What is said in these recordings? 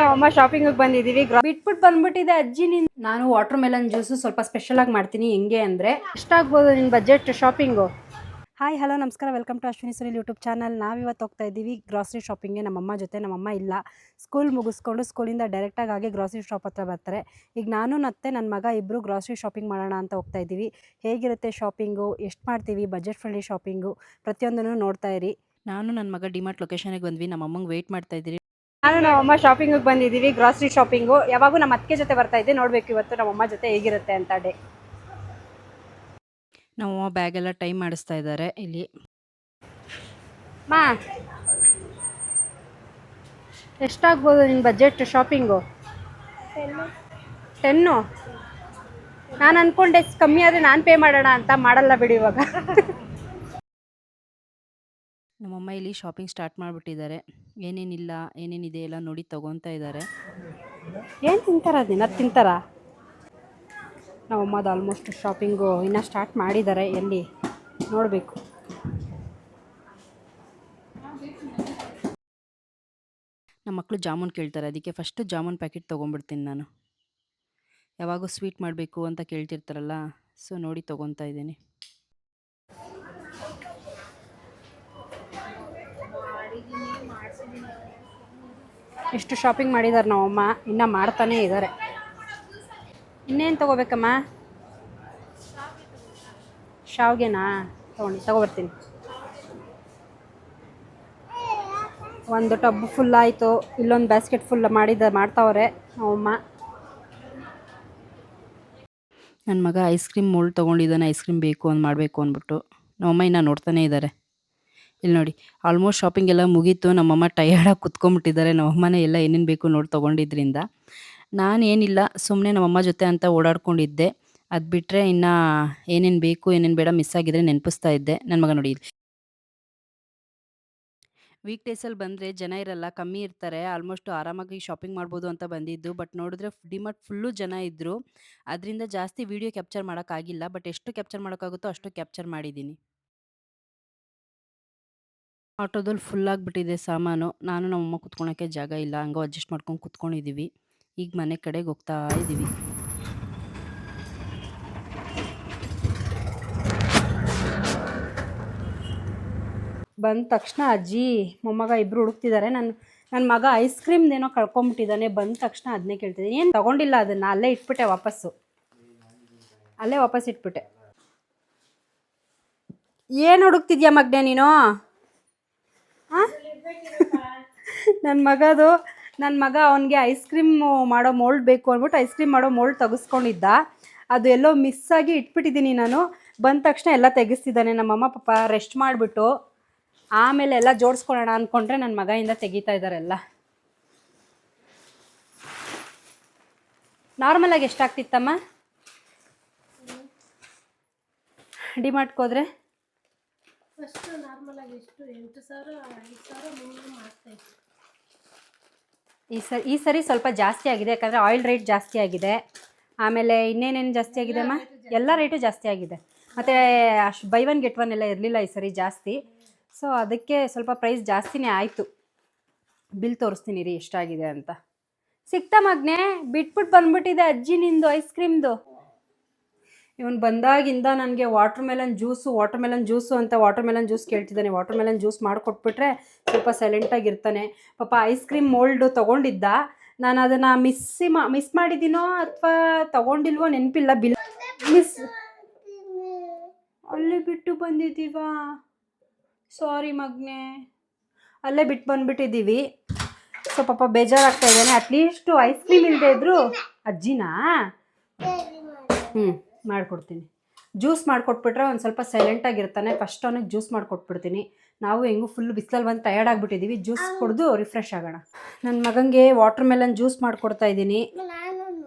ನಾವಮ್ಮ shopping ಬಂದಿದ್ದೀವಿ. ಬಿಟ್ಬಿಟ್ಟು ಬಂದ್ಬಿಟ್ಟಿದೆ ಅಜ್ಜಿ ನಿನ್. ನಾನು ವಾಟರ್ ಮೆಲನ್ ಜ್ಯೂಸು ಸ್ವಲ್ಪ ಸ್ಪೆಷಲ್ ಆಗಿ ಮಾಡ್ತೀನಿ. ಹೆಂಗೆ ಅಂದರೆ ಎಷ್ಟಾಗ್ಬೋದು ನಿನ್ನ ಬಜೆಟ್ ಶಾಪಿಂಗು? ಹಾಯ್ ಹಲೋ ನಮಸ್ಕಾರ, welcome to Ashwini Sunil YouTube channel. ನಾವಿವತ್ತು ಹೋಗ್ತಾ ಇದ್ದೀವಿ ಗ್ರಾಸರಿ ಶಾಪಿಂಗ್ಗೆ ನಮ್ಮಮ್ಮ ಜೊತೆ. ನಮ್ಮಮ್ಮ ಇಲ್ಲ, ಸ್ಕೂಲ್ ಮುಗಿಸ್ಕೊಂಡು ಸ್ಕೂಲಿಂದ ಡೈರೆಕ್ಟಾಗಿ ಆಗಿ ಗ್ರಾಸರಿ ಶಾಪ್ ಹತ್ರ ಬರ್ತಾರೆ. ಈಗ ನಾನು ಮತ್ತು ನನ್ನ ಮಗ ಇಬ್ಬರು ಗ್ರಾಸರಿ ಶಾಪಿಂಗ್ ಮಾಡೋಣ ಅಂತ ಹೋಗ್ತಾ ಇದ್ದೀವಿ. ಹೇಗಿರುತ್ತೆ ಶಾಪಿಂಗು, ಎಷ್ಟು ಮಾಡ್ತೀವಿ, ಬಜೆಟ್ ಫ್ರೆಂಡ್ಲಿ ಶಾಪಿಂಗು, ಪ್ರತಿಯೊಂದನ್ನು ನೋಡ್ತಾ ಇರಿ. ನಾನು ನನ್ನ ಮಗ ಡಿಮಾರ್ಟ್ ಲೊಕೇಶನ್ಗೆ ಬಂದ್ವಿ. ನಮ್ಮಮ್ಮಂಗೆ ವೆಯ್ಟ್ ಮಾಡ್ತಾ ಇದ್ದೀರಿ. ನಾನು ನಮ್ಮಮ್ಮ ಶಾಪಿಂಗಿಗೆ ಬಂದಿದ್ದೀವಿ, ಗ್ರಾಸರಿ ಶಾಪಿಂಗು. ಯಾವಾಗೂ ನಮ್ಮ ಅತ್ತಿಗೆ ಜೊತೆ ಬರ್ತಾ ಇದ್ದೆ, ನೋಡಬೇಕು ಇವತ್ತು ನಮ್ಮಮ್ಮ ಜೊತೆ ಹೇಗಿರುತ್ತೆ ಅಂತ ಡೇ. ನಮ್ಮಮ್ಮ ಬ್ಯಾಗೆಲ್ಲ ಟೈಮ್ ಮಾಡಿಸ್ತಾ ಇದ್ದಾರೆ ಇಲ್ಲಿ. ಮಾ ಎಷ್ಟಾಗ್ಬೋದು ನಿನ್ನ ಬಜೆಟ್ ಶಾಪಿಂಗು? 10. ನಾನು ಅಂದ್ಕೊಂಡೆ ಕಮ್ಮಿ ಆದರೆ ನಾನು ಪೇ ಮಾಡೋಣ ಅಂತ. ಮಾಡಲ್ಲ ಬಿಡಿ ಇವಾಗ. ನಮ್ಮಮ್ಮ ಇಲ್ಲಿ ಶಾಪಿಂಗ್ ಸ್ಟಾರ್ಟ್ ಮಾಡಿಬಿಟ್ಟಿದ್ದಾರೆ. ಏನೇನಿಲ್ಲ ಏನೇನಿದೆ ಎಲ್ಲ ನೋಡಿ ತೊಗೊತಾ ಇದ್ದಾರೆ. ಏನು ತಿಂತಾರ ದಿನ ತಿಂತಾರ? ನಮ್ಮಮ್ಮದು ಆಲ್ಮೋಸ್ಟ್ ಶಾಪಿಂಗು ಇನ್ನೂ ಸ್ಟಾರ್ಟ್ ಮಾಡಿದ್ದಾರೆ. ಎಲ್ಲಿ ನೋಡಬೇಕು. ನಮ್ಮ ಮಕ್ಕಳು ಜಾಮೂನ್ ಕೇಳ್ತಾರೆ, ಅದಕ್ಕೆ ಫಸ್ಟು ಜಾಮೂನ್ ಪ್ಯಾಕೆಟ್ ತೊಗೊಂಡ್ಬಿಡ್ತೀನಿ ನಾನು. ಯಾವಾಗೂ ಸ್ವೀಟ್ ಮಾಡಬೇಕು ಅಂತ ಕೇಳ್ತಿರ್ತಾರಲ್ಲ, ಸೊ ನೋಡಿ ತೊಗೊತಾ ಇದ್ದೀನಿ. ಎಷ್ಟು ಶಾಪಿಂಗ್ ಮಾಡಿದ್ದಾರೆ ನಮ್ಮಮ್ಮ, ಇನ್ನೂ ಮಾಡ್ತಾನೇ ಇದ್ದಾರೆ. ಇನ್ನೇನು ತೊಗೋಬೇಕಮ್ಮ? ಶಾವ್ಗೆನಾ? ತೊಗೊಬರ್ತೀನಿ. ಒಂದು ಟಬ್ ಫುಲ್ ಆಯಿತು, ಇಲ್ಲೊಂದು ಬ್ಯಾಸ್ಕೆಟ್ ಫುಲ್ ಮಾಡ್ತಾವ್ರೆ ನಮ್ಮಮ್ಮ. ನನ್ನ ಮಗ ಐಸ್ ಕ್ರೀಮ್ ಮೋಲ್ಡ್ ತೊಗೊಂಡಿದ್ದಾನೆ, ಐಸ್ ಕ್ರೀಮ್ ಬೇಕು ಅಂತ ಮಾಡಬೇಕು ಅಂದ್ಬಿಟ್ಟು. ನಮ್ಮಮ್ಮ ಇನ್ನೂ ನೋಡ್ತಾನೇ ಇದ್ದಾರೆ. ಇಲ್ಲಿ ನೋಡಿ, ಆಲ್ಮೋಸ್ಟ್ ಶಾಪಿಂಗ್ ಎಲ್ಲ ಮುಗೀತು. ನಮ್ಮಮ್ಮ ಟಯರ್ಡಾಗಿ ಕುತ್ಕೊಂಡ್ಬಿಟ್ಟಿದ್ದಾರೆ. ನಮ್ಮಮ್ಮನೇ ಎಲ್ಲ ಏನೇನು ಬೇಕು ನೋಡಿ ತೊಗೊಂಡಿದ್ರಿಂದ. ನಾನೇನಿಲ್ಲ, ಸುಮ್ಮನೆ ನಮ್ಮಮ್ಮ ಜೊತೆ ಅಂತ ಓಡಾಡ್ಕೊಂಡಿದ್ದೆ. ಅದು ಬಿಟ್ಟರೆ ಇನ್ನು ಏನೇನು ಬೇಕು ಏನೇನು ಬೇಡ ಮಿಸ್ ಆಗಿದ್ರೆ ನೆನಪಿಸ್ತಾ ಇದ್ದೆ. ನನ್ನ ಮಗ ನೋಡಿ, ವೀಕ್ ಡೇಸಲ್ಲಿ ಬಂದರೆ ಜನ ಇರಲ್ಲ, ಕಮ್ಮಿ ಇರ್ತಾರೆ. ಆಲ್ಮೋಸ್ಟು ಆರಾಮಾಗಿ ಶಾಪಿಂಗ್ ಮಾಡ್ಬೋದು ಅಂತ ಬಂದಿದ್ದು. ಬಟ್ ನೋಡಿದ್ರೆ ಡಿಮಾರ್ಟ್ ಫುಲ್ಲು ಜನ ಇದ್ದರು. ಅದರಿಂದ ಜಾಸ್ತಿ ವೀಡಿಯೋ ಕ್ಯಾಪ್ಚರ್ ಮಾಡೋಕ್ಕಾಗಿಲ್ಲ. ಬಟ್ ಎಷ್ಟು ಕ್ಯಾಪ್ಚರ್ ಮಾಡೋಕ್ಕಾಗುತ್ತೋ ಅಷ್ಟು ಕ್ಯಾಪ್ಚರ್ ಮಾಡಿದ್ದೀನಿ. ಆಟೋದಲ್ಲಿ ಫುಲ್ಲಾಗಿಬಿಟ್ಟಿದೆ ಸಾಮಾನು. ನಾನು ನಮ್ಮಮ್ಮ ಕುತ್ಕೊಳಕ್ಕೆ ಜಾಗ ಇಲ್ಲ, ಹಂಗೋ ಅಡ್ಜಸ್ಟ್ ಮಾಡ್ಕೊಂಡು ಕುತ್ಕೊಂಡಿದ್ದೀವಿ. ಈಗ ಮನೆ ಕಡೆಗೆ ಹೋಗ್ತಾ ಇದ್ದೀವಿ. ಬಂದ ತಕ್ಷಣ ಅಜ್ಜಿ ಮೊಮ್ಮಗ ಇಬ್ಬರು ಹುಡುಕ್ತಿದ್ದಾರೆ. ನನ್ನ ಮಗ ಐಸ್ ಕ್ರೀಮ್ದೇನೋ ಕಳ್ಕೊಂಬಿಟ್ಟಿದ್ದಾನೆ. ಬಂದ ತಕ್ಷಣ ಅದನ್ನೇ ಕೇಳ್ತಿದ್ದೀನಿ. ಏನು ತೊಗೊಂಡಿಲ್ಲ, ಅದನ್ನು ಅಲ್ಲೇ ಇಟ್ಬಿಟ್ಟೆ, ಅಲ್ಲೇ ವಾಪಸ್ ಇಟ್ಬಿಟ್ಟೆ. ಏನು ಹುಡುಕ್ತಿದ್ಯಾ ಮಗ್ನೆ ನೀನು? ಹಾಂ, ನನ್ನ ಮಗ ಅವನಿಗೆ ಐಸ್ ಕ್ರೀಮ್ ಮಾಡೋ ಮೋಲ್ಡ್ ಬೇಕು ಅಂದ್ಬಿಟ್ಟು ಐಸ್ ಕ್ರೀಮ್ ಮಾಡೋ ಮೋಲ್ಡ್ ತೆಗೆಸ್ಕೊಂಡಿದ್ದ. ಅದು ಎಲ್ಲೋ ಮಿಸ್ಸಾಗಿ ಇಟ್ಬಿಟ್ಟಿದ್ದೀನಿ ನಾನು. ಬಂದ ತಕ್ಷಣ ಎಲ್ಲ ತೆಗೆಸ್ತಿದ್ದಾನೆ. ನಮ್ಮಮ್ಮ ಪಾಪ ರೆಸ್ಟ್ ಮಾಡಿಬಿಟ್ಟು ಆಮೇಲೆ ಎಲ್ಲ ಜೋಡಿಸ್ಕೊಳ್ಳೋಣ ಅಂದ್ಕೊಂಡ್ರೆ ನನ್ನ ಮಗಯಿಂದ ತೆಗಿತಾ ಇದ್ದಾರೆ ಎಲ್ಲ. ನಾರ್ಮಲಾಗಿ ಎಷ್ಟಾಗ್ತಿತ್ತಮ್ಮ ಡಿಮಾರ್ಟ್ಗೆ ಹೋದ್ರೆ? ಈ ಸರಿ ಸ್ವಲ್ಪ ಜಾಸ್ತಿ ಆಗಿದೆ, ಯಾಕಂದರೆ ಆಯಿಲ್ ರೇಟ್ ಜಾಸ್ತಿ ಆಗಿದೆ. ಆಮೇಲೆ ಇನ್ನೇನೇನು ಜಾಸ್ತಿ ಆಗಿದೆ ಅಮ್ಮ? ಎಲ್ಲ ರೇಟು ಜಾಸ್ತಿ ಆಗಿದೆ. ಮತ್ತು ಅಷ್ಟು ಬೈ ಒನ್ ಗೆಟ್ ಒನ್ ಎಲ್ಲ ಇರಲಿಲ್ಲ ಈ ಸರಿ ಜಾಸ್ತಿ. ಸೊ ಅದಕ್ಕೆ ಸ್ವಲ್ಪ ಪ್ರೈಸ್ ಜಾಸ್ತಿನೇ ಆಯಿತು. ಬಿಲ್ ತೋರಿಸ್ತೀನಿ ರೀ ಎಷ್ಟಾಗಿದೆ ಅಂತ. ಸಿಕ್ತಾ ಮಗ್ನೆ? ಬಿಟ್ಬಿಟ್ಟು ಬಂದ್ಬಿಟ್ಟಿದೆ ಅಜ್ಜಿ ನಿಂದು ಐಸ್ ಕ್ರೀಮ್ದು. ಇವನು ಬಂದಾಗಿಂದ ನನಗೆ ವಾಟರ್ ಮೆಲನ್ ಜ್ಯೂಸು ಅಂತ ವಾಟರ್ ಮೆಲನ್ ಜ್ಯೂಸ್ ಕೇಳ್ತಿದ್ದಾನೆ. ವಾಟರ್ ಮೆಲನ್ ಜ್ಯೂಸ್ ಮಾಡಿಕೊಟ್ಬಿಟ್ರೆ ಸ್ವಲ್ಪ ಸೈಲೆಂಟಾಗಿರ್ತಾನೆ. ಪಾಪ ಐಸ್ ಕ್ರೀಮ್ ಮೋಲ್ಡು ತೊಗೊಂಡಿದ್ದ. ನಾನು ಅದನ್ನು ಮಿಸ್ ಮಾಡಿದ್ದೀನೋ ಅಥವಾ ತೊಗೊಂಡಿಲ್ವೋ ನೆನಪಿಲ್ಲ. ಬಿಲ್ ಅಲ್ಲೇ ಬಿಟ್ಟು ಬಂದಿದ್ದೀವಾ? ಸಾರಿ ಮಗ್ನೆ, ಅಲ್ಲೇ ಬಿಟ್ಟು ಬಂದುಬಿಟ್ಟಿದ್ದೀವಿ. ಸೊ ಪಾಪ ಬೇಜಾರಾಗ್ತಾ ಇದ್ದಾನೆ. ಅಟ್ಲೀಸ್ಟು ಐಸ್ ಕ್ರೀಮ್ ಇಲ್ಲದೆ ಇದ್ದರು ಅಜ್ಜಿನಾ ಮಾಡಿಕೊಡ್ತೀನಿ. ಜ್ಯೂಸ್ ಮಾಡಿಕೊಟ್ಬಿಟ್ರೆ ಒಂದು ಸ್ವಲ್ಪ ಸೈಲೆಂಟಾಗಿರ್ತಾನೆ. ಫಸ್ಟ್ ಅವನಿಗೆ ಜ್ಯೂಸ್ ಮಾಡಿಕೊಟ್ಬಿಡ್ತೀನಿ. ನಾವು ಹೆಂಗೂ ಫುಲ್ ಬಿಸಿಲಲ್ಲಿ ಬಂದು ಟಯರ್ಡ್ ಆಗಿಬಿಟ್ಟಿದ್ದೀವಿ. ಜ್ಯೂಸ್ ಕುಡಿದು ರಿಫ್ರೆಶ್ ಆಗೋಣ. ನನ್ನ ಮಗನಿಗೆ ವಾಟರ್ ಮೆಲನ್ ಜ್ಯೂಸ್ ಮಾಡಿಕೊಡ್ತಾ ಇದ್ದೀನಿ.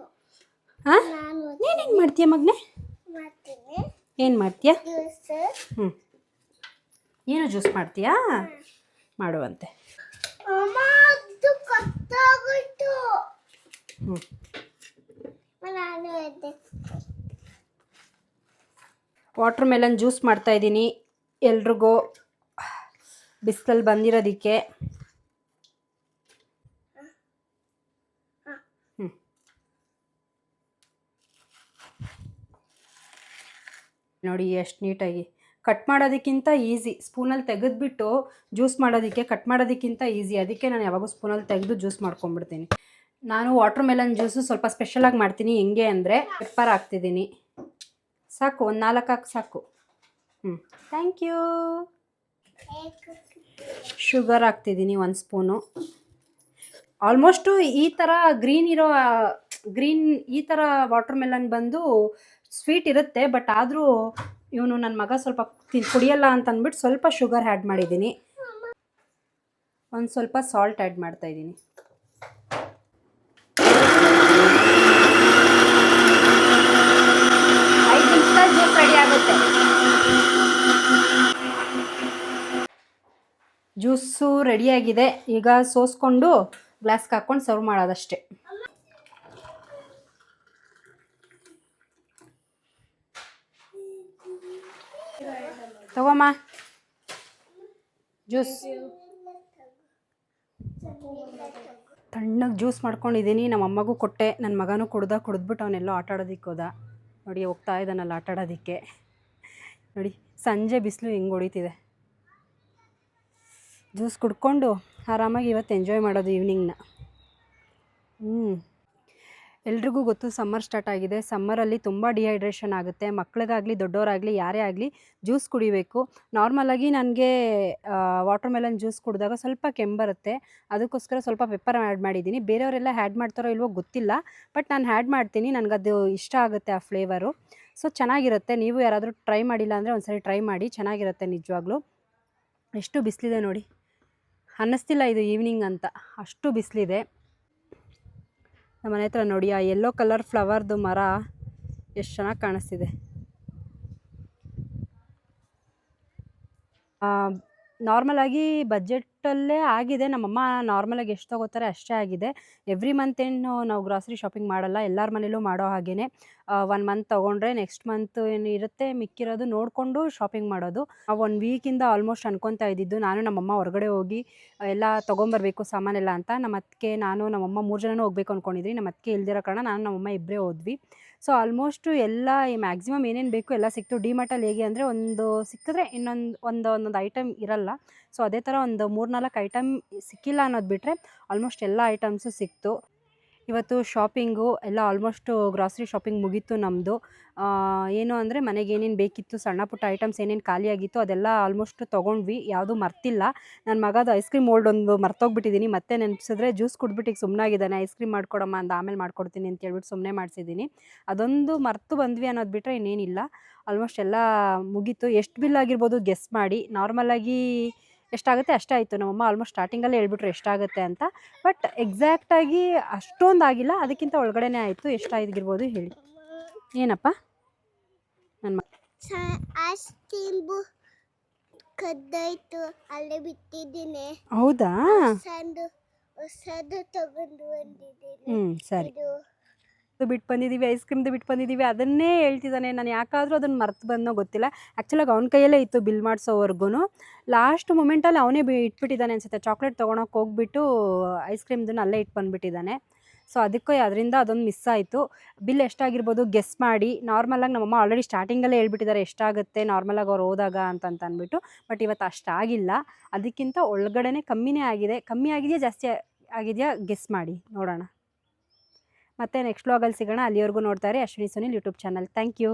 ಹಾಂ, ನೀನು ಹೆಂಗೆ ಮಾಡ್ತೀಯ ಮಗನೇ? ಏನು ಮಾಡ್ತೀಯ? ಏನು ಜ್ಯೂಸ್ ಮಾಡ್ತೀಯಾ? ಮಾಡುವಂತೆ. ವಾಟರ್ ಮೆಲನ್ ಜ್ಯೂಸ್ ಮಾಡ್ತಾಯಿದ್ದೀನಿ ಎಲ್ರಿಗೂ ಬಿಸಿಲಲ್ಲಿ ಬಂದಿರೋದಕ್ಕೆ. ನೋಡಿ ಎಷ್ಟು ನೀಟಾಗಿ ಕಟ್ ಮಾಡೋದಕ್ಕಿಂತ ಈಸಿ, ಸ್ಪೂನಲ್ಲಿ ತೆಗೆದುಬಿಟ್ಟು ಜ್ಯೂಸ್ ಮಾಡೋದಕ್ಕೆ ಕಟ್ ಮಾಡೋದಕ್ಕಿಂತ ಈಸಿ. ಅದಕ್ಕೆ ನಾನು ಯಾವಾಗೂ ಸ್ಪೂನಲ್ಲಿ ತೆಗೆದು ಜ್ಯೂಸ್ ಮಾಡ್ಕೊಂಬಿಡ್ತೀನಿ. ನಾನು ವಾಟರ್ ಮೆಲನ್ ಜ್ಯೂಸು ಸ್ವಲ್ಪ ಸ್ಪೆಷಲಾಗಿ ಮಾಡ್ತೀನಿ. ಹೆಂಗೆ ಅಂದರೆ ಪೆಪ್ಪರ್ ಹಾಕ್ತಿದ್ದೀನಿ, ಸಾಕು, ಒಂದು 4 ಹಾಕಿ ಸಾಕು. Thank you. ಶುಗರ್ ಹಾಕ್ತಿದ್ದೀನಿ 1 ಸ್ಪೂನು. ಆಲ್ಮೋಸ್ಟು ಈ ಥರ ಗ್ರೀನ್ ಈ ಥರ ವಾಟರ್ ಮೆಲನ್ ಬಂದು ಸ್ವೀಟ್ ಇರುತ್ತೆ, ಬಟ್ ಆದರೂ ಇವನು ನನ್ನ ಮಗ ಸ್ವಲ್ಪ ಕುಡಿಯಲ್ಲ ಅಂತ ಅಂದ್ಬಿಟ್ಟು ಸ್ವಲ್ಪ ಶುಗರ್ ಆ್ಯಡ್ ಮಾಡಿದ್ದೀನಿ. ಒಂದು ಸ್ವಲ್ಪ ಸಾಲ್ಟ್ ಆ್ಯಡ್ ಮಾಡ್ತಾಯಿದ್ದೀನಿ. ಜ್ಯೂಸ್ ರೆಡಿ ಆಗುತ್ತೆ. ಜ್ಯೂಸು ರೆಡಿಯಾಗಿದೆ. ಈಗ ಸೋಸ್ಕೊಂಡು ಗ್ಲಾಸ್ಗೆ ಹಾಕ್ಕೊಂಡು ಸರ್ವ್ ಮಾಡೋದಷ್ಟೇ. ತಗೋಮ್ಮ ಜ್ಯೂಸ್. ತಣ್ಣಗೆ ಜ್ಯೂಸ್ ಮಾಡ್ಕೊಂಡಿದ್ದೀನಿ. ನಮ್ಮ ಅಮ್ಮಗೂ ಕೊಟ್ಟೆ, ನನ್ನ ಮಗನೂ ಕುಡಿದ್ಬಿಟ್ಟು ಅವನೆಲ್ಲೋ ಆಟ ಆಡೋದಕ್ಕೆ ಹೋದ. ನೋಡಿ ಹೋಗ್ತಾ ಇದ್ದಾನಲ್ಲ ಆಟ ಆಡೋದಕ್ಕೆ. ನೋಡಿ ಸಂಜೆ ಬಿಸಿಲು ಹೆಂಗೆ ಹೊಡಿತಿದೆ. ಜ್ಯೂಸ್ ಕುಡ್ಕೊಂಡು ಆರಾಮಾಗಿ ಇವತ್ತು ಎಂಜಾಯ್ ಮಾಡೋದು ಈವ್ನಿಂಗ್ನ. ಎಲ್ರಿಗೂ ಗೊತ್ತು ಸಮ್ಮರ್ ಸ್ಟಾರ್ಟ್ ಆಗಿದೆ. ಸಮ್ಮರಲ್ಲಿ ತುಂಬ ಡಿಹೈಡ್ರೇಷನ್ ಆಗುತ್ತೆ. ಮಕ್ಕಳಿಗಾಗಲಿ ದೊಡ್ಡವರಾಗಲಿ ಯಾರೇ ಆಗಲಿ ಜ್ಯೂಸ್ ಕುಡಿಬೇಕು. ನಾರ್ಮಲಾಗಿ ನನಗೆ ವಾಟರ್ ಮೆಲನ್ ಜ್ಯೂಸ್ ಕುಡಿದಾಗ ಸ್ವಲ್ಪ ಕೆಂಬರುತ್ತೆ, ಅದಕ್ಕೋಸ್ಕರ ಸ್ವಲ್ಪ ಪೆಪ್ಪರ್ ಆ್ಯಡ್ ಮಾಡಿದ್ದೀನಿ. ಬೇರೆಯವರೆಲ್ಲ ಆ್ಯಡ್ ಮಾಡ್ತಾರೋ ಇಲ್ವೋ ಗೊತ್ತಿಲ್ಲ, ಬಟ್ ನಾನು ಆ್ಯಡ್ ಮಾಡ್ತೀನಿ. ನನಗದು ಇಷ್ಟ ಆಗುತ್ತೆ ಆ ಫ್ಲೇವರು. ಸೊ ಚೆನ್ನಾಗಿರುತ್ತೆ. ನೀವು ಯಾರಾದರೂ ಟ್ರೈ ಮಾಡಿಲ್ಲ ಅಂದರೆ ಒಂದ್ಸರಿ ಟ್ರೈ ಮಾಡಿ, ಚೆನ್ನಾಗಿರುತ್ತೆ ನಿಜವಾಗ್ಲೂ. ಎಷ್ಟು ಬಿಸಿಲಿದೆ ನೋಡಿ, ಅನ್ನಿಸ್ತಿಲ್ಲ ಇದು ಈವ್ನಿಂಗ್ ಅಂತ, ಅಷ್ಟು ಬಿಸಿಲಿದೆ. ನಮ್ಮ ಮನೆ ಹತ್ರ ನೋಡಿ ಆ ಯೆಲ್ಲೋ ಕಲರ್ ಫ್ಲವರ್ದು ಮರ ಎಷ್ಟು ಚೆನ್ನಾಗಿ ಕಾಣಿಸ್ತಿದೆ. ನಾರ್ಮಲಾಗಿ ಬಜೆಟಲ್ಲೇ ಆಗಿದೆ. ನಮ್ಮಮ್ಮ ನಾರ್ಮಲಾಗಿ ಎಷ್ಟು ತೊಗೋತಾರೆ ಅಷ್ಟೇ ಆಗಿದೆ. ಎವ್ರಿ ಮಂತ್ ಏನು ನಾವು ಗ್ರಾಸರಿ ಶಾಪಿಂಗ್ ಮಾಡಲ್ಲ, ಎಲ್ಲರ ಮನೇಲೂ ಮಾಡೋ ಹಾಗೇ 1 ಮಂತ್ ತೊಗೊಂಡ್ರೆ ನೆಕ್ಸ್ಟ್ ಮಂತ್ ಏನು ಇರುತ್ತೆ ಮಿಕ್ಕಿರೋದು ನೋಡಿಕೊಂಡು ಶಾಪಿಂಗ್ ಮಾಡೋದು. 1 ವೀಕಿಂದ ಆಲ್ಮೋಸ್ಟ್ ಅನ್ಕೊತಾ ಇದ್ದಿದ್ದು, ನಾನು ನಮ್ಮಮ್ಮ ಹೊರಗಡೆ ಹೋಗಿ ಎಲ್ಲ ತೊಗೊಂಬರ್ಬೇಕು ಸಾಮಾನೆಲ್ಲ ಅಂತ. ನಮ್ಮ ಅತ್ತಿಗೆ ನಾನು ನಮ್ಮಮ್ಮ 3 ಜನನೂ ಹೋಗ್ಬೇಕು ಅಂದ್ಕೊಂಡಿದ್ವಿ. ನಮ್ಮ ಅತ್ತಿಗೆ ಇಲ್ದಿರೋ ಕಾರಣ ನಾನು ನಮ್ಮಮ್ಮ ಇಬ್ಬರೇ ಹೋದ್ವಿ. ಸೊ ಆಲ್ಮೋಸ್ಟು ಎಲ್ಲ ಮ್ಯಾಕ್ಸಿಮಮ್ ಏನೇನು ಬೇಕು ಎಲ್ಲ ಸಿಕ್ತು. ಡಿಮಾರ್ಟಲ್ಲಿ ಹೇಗೆ ಅಂದರೆ ಒಂದು ಸಿಕ್ಕಿದ್ರೆ ಒಂದೊಂದು ಐಟಮ್ ಇರಲ್ಲ. ಸೊ ಅದೇ ಥರ ಒಂದು 3-4 ಐಟಮ್ ಸಿಕ್ಕಿಲ್ಲ ಅನ್ನೋದು ಬಿಟ್ಟರೆ ಆಲ್ಮೋಸ್ಟ್ ಎಲ್ಲ ಐಟಮ್ಸು ಸಿಕ್ತು. ಇವತ್ತು ಶಾಪಿಂಗು ಎಲ್ಲ ಆಲ್ಮೋಸ್ಟು ಗ್ರಾಸರಿ ಶಾಪಿಂಗ್ ಮುಗೀತು ನಮ್ಮದು. ಏನು ಅಂದರೆ ಮನೆಗೆ ಏನೇನು ಬೇಕಿತ್ತು, ಸಣ್ಣ ಪುಟ್ಟ ಐಟಮ್ಸ್ ಏನೇನು ಖಾಲಿಯಾಗಿತ್ತು ಅದೆಲ್ಲ ಆಲ್ಮೋಸ್ಟ್ ತೊಗೊಂಡ್ವಿ, ಯಾವುದೂ ಮರ್ತಿಲ್ಲ. ನನ್ನ ಮಗದು ಐಸ್ ಕ್ರೀಮ್ ಮೋಲ್ಡ್ ಒಂದು ಮರ್ತೋಗ್ಬಿಟ್ಟಿದ್ದೀನಿ. ಮತ್ತೆ ನೆನಪಿಸಿದ್ರೆ ಜ್ಯೂಸ್ ಕುಡ್ಬಿಟ್ಟು ಈಗ ಸುಮ್ಮನಾಗಿದ್ದಾನೆ. ಐಸ್ ಕ್ರೀಮ್ ಮಾಡ್ಕೊಡಮ್ಮ ಅಂತ, ಆಮೇಲೆ ಮಾಡ್ಕೊಡ್ತೀನಿ ಅಂತ ಹೇಳ್ಬಿಟ್ಟು ಸುಮ್ಮನೆ ಮಾಡಿಸಿದ್ದೀನಿ. ಅದೊಂದು ಮರ್ತು ಬಂದ್ವಿ ಅನ್ನೋದು ಬಿಟ್ಟರೆ ಇನ್ನೇನಿಲ್ಲ. ಆಲ್ಮೋಸ್ಟ್ ಎಲ್ಲ ಮುಗೀತು. ಎಷ್ಟು ಬಿಲ್ ಆಗಿರ್ಬೋದು ಗೆಸ್ ಮಾಡಿ. ನಾರ್ಮಲಾಗಿ ಎಷ್ಟಾಗುತ್ತೆ ಅಷ್ಟೇ ಆಯಿತು. ನಮ್ಮಮ್ಮ ಆಲ್ಮೋಸ್ಟ್ ಸ್ಟಾರ್ಟಿಂಗಲ್ಲೇ ಹೇಳ್ಬಿಟ್ರು ಎಷ್ಟಾಗುತ್ತೆ ಅಂತ, ಬಟ್ ಎಕ್ಸಾಕ್ಟಾಗಿ ಅಷ್ಟೊಂದು ಆಗಿಲ್ಲ, ಅದಕ್ಕಿಂತ ಒಳಗಡೆನೇ ಆಯಿತು. ಎಷ್ಟಾಗಿರ್ಬೋದು ಹೇಳಿ. ಏನಪ್ಪ ನನ್ನ ಕದ್ದಾಯ್ತು, ಅಲ್ಲೇ ಬಿಟ್ಟಿದ್ದೀನಿ. ಹೌದಾ? ಹೊಸದು ತಗೊಂಡು ಬಂದಿದ್ದೀನಿ. ಸರಿ, ಬಿಟ್ಟು ಬಂದಿದ್ದೀವಿ, ಐಸ್ ಕ್ರೀಮ್ದು ಬಿಟ್ಟು ಬಂದಿದ್ದೀವಿ, ಅದನ್ನೇ ಹೇಳ್ತಿದ್ದಾನೆ. ನಾನು ಯಾಕಾದರೂ ಅದನ್ನು ಮರ್ತು ಬಂದೋ ಗೊತ್ತಿಲ್ಲ. ಆ್ಯಕ್ಚುಲಾಗಿ ಅವ್ನ ಕೈಯಲ್ಲೇ ಇತ್ತು ಬಿಲ್ ಮಾಡಿಸೋವರೆಗೂ. ಲಾಸ್ಟ್ ಮೂಮೆಂಟಲ್ಲಿ ಅವನೇ ಇಟ್ಬಿಟ್ಟಿದ್ದಾನೆ ಅನಿಸುತ್ತೆ. ಚಾಕ್ಲೇಟ್ ತೊಗೊಳಕ್ಕೆ ಹೋಗ್ಬಿಟ್ಟು ಐಸ್ ಕ್ರೀಮ್ದನ್ನ ಅಲ್ಲೇ ಇಟ್ಟು ಬಂದುಬಿಟ್ಟಿದ್ದಾನೆ. ಸೊ ಅದಕ್ಕೆ ಅದರಿಂದ ಅದೊಂದು ಮಿಸ್ ಆಯಿತು. ಬಿಲ್ ಎಷ್ಟಾಗಿರ್ಬೋದು ಗೆಸ್ ಮಾಡಿ. ನಾರ್ಮಲಾಗಿ ನಮ್ಮಮ್ಮ ಆಲ್ರೆಡಿ ಸ್ಟಾರ್ಟಿಂಗಲ್ಲೇ ಹೇಳ್ಬಿಟ್ಟಿದ್ದಾರೆ ಎಷ್ಟಾಗುತ್ತೆ ನಾರ್ಮಲಾಗಿ ಅವ್ರು ಹೋದಾಗ ಅಂತ ಅಂದ್ಬಿಟ್ಟು. ಬಟ್ ಇವತ್ತು ಅಷ್ಟಾಗಿಲ್ಲ, ಅದಕ್ಕಿಂತ ಒಳಗಡೆ ಕಮ್ಮಿನೇ ಆಗಿದೆ. ಕಮ್ಮಿ ಆಗಿದೆಯಾ ಜಾಸ್ತಿ ಆಗಿದೆಯಾ ಗೆಸ್ ಮಾಡಿ ನೋಡೋಣ. ಮತ್ತು ನೆಕ್ಸ್ಟ್ ವ್ಲಾಗಲ್ಲಿ ಸಿಗೋಣ. ಅಲ್ಲಿವರೆಗೂ ನೋಡ್ತಾರೆ Ashwini Sunil YouTube channel. Thank you.